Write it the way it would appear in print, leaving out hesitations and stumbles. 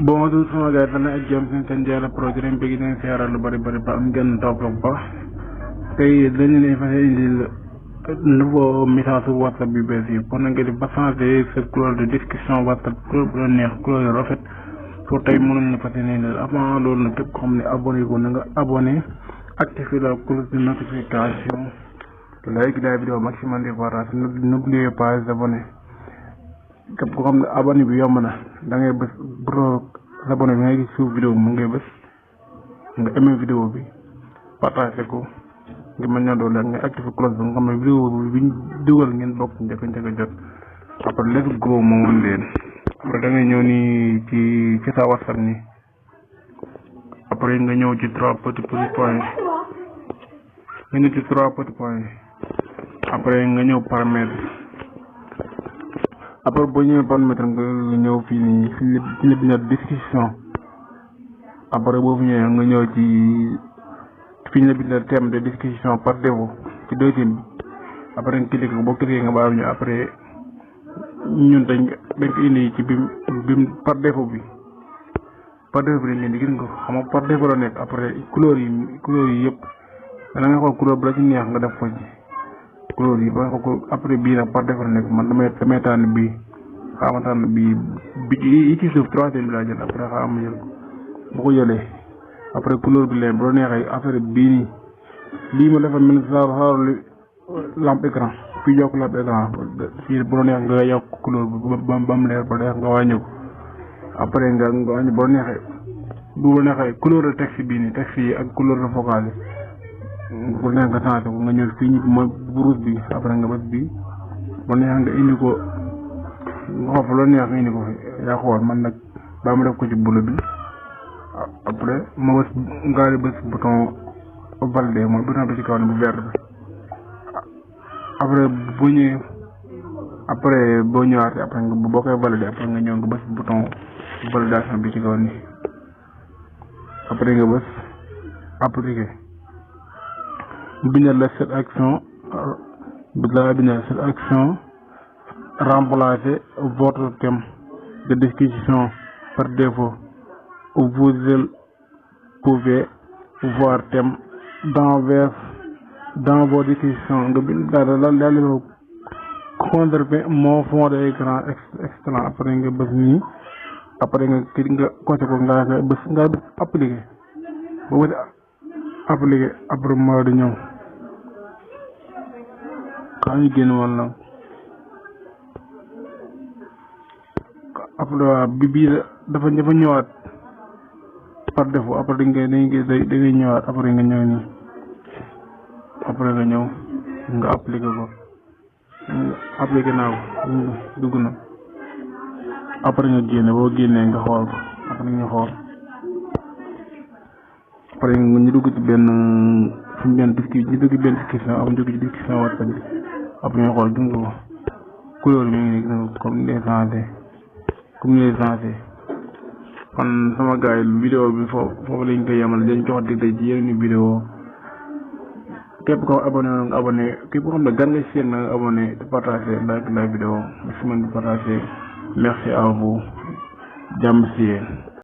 Bonjour sama gars dana ak jàmm seen Diarra Pro di leen bëgg di leen lu bari ba am ngeen toog bu baax tey dañu leen fas indil nouveau message WhatsApp bi bees yi pour na nga def ba changer sa couleur de discussion WhatsApp couleur bu la neex couleur yu rafet pour tey mënuñ la fas indil avant loolu nag képp ko xam ne abonné ko na nga abonné activer la cloche de notification like la vidéo maximum de partage n'oubliez pas d'abonner képp ko xam ne abonné bi yomb na da ngay bës bro abonné bi ngay gis suuf vidéo bi mu ngay bës nga aimé vidéo bi partagé ko ngir mën ñoo doole nga activé cloche bi nga xam ne vidéo bi ñu dugal ngeen bokk njëkk a jot après let's go moo woon leen après da ngay ñëw nii ci sa WhatsApp nii après nga ñëw ci trois petits points nga ñëw ci trois petits points après nga ñëw paramètre après boo ñëwee paramètre nga ñëw fii nii fi ñu bind discussion après boo fi ñëwee nga ñëw ci fi ñu bind thème de discussion par défaut ci deuxième bi après nga cliqué boo cliqué nga baax ñu après ñun dañ ko indi ci bim par défaut bi lañ indi gis nga xam nga par défaut la nekk après couleur yi yëpp da nga xool couleur bu la ci neex nga def ko ci couleur yi ba ko après bii nag par défaut la nekk man damay tànn bii xaama tànn bii bi yi ci suuf troisième bi laa jël après xaama jël ko bu ko jëlee après couleur bi leen bu la neexee affaire bii nii lii ma defal mel xaaral lampe écran fii yokk lampe écran fii bu la neex nga yokk couleur bi ba mu leer ba neex nga wàññi ko après nga wàññi bu la neexee bu la neexee couleur de texte bii nii texte yi ak couleur de vocal yi bu neex nga changé ko nga ñëw fii ñu mooy rouge bi après nga bës bii bu neex nga indi ko nga xool fa la neex nga indi ko fi yaa xool man nag ba ma def ko ci bulu bi après ma bës nga di bës bouton validé mooy bouton bi ci kaw ne bu vert bi après boo ñëwee après boo ñëwaatee après nga boo koy validé après nga ñëw nga bës bouton validation bi ci kaw nii après nga bës appliqué bindal la cette action remplacer votre thème de discussion par défaut. Vous pouvez voir thème dans vos discussions nga bind daal conserver mon fond d'écran extra après nga bës nii après nga coché ko nga bës appliqué boo bës appliqué après moo di ñëw xaa ñu génn walla après bii dafa ñëwaat par défaut après da ngay ñëwaat après nga ñëw nii après nga ñëw nga appliqué ko appliqué naa ko dugg na après nga génne boo génnee nga xool ko après nga xool après ñu dugg ci benn discussion am dugg ci discussion WhatsApp bi après nga xool gis nga ko couleur bi ngi nii comme ni lay changé kon sama gars yi vidéo bi foofu lañ koy yemal dañ jox dig ci yeneen vidéo képp ko abonné nga abonné képp ko xam ne gan nga seen na nga abonné te partagé like la vidéo maximum de partager merci à vous jàmm si yéen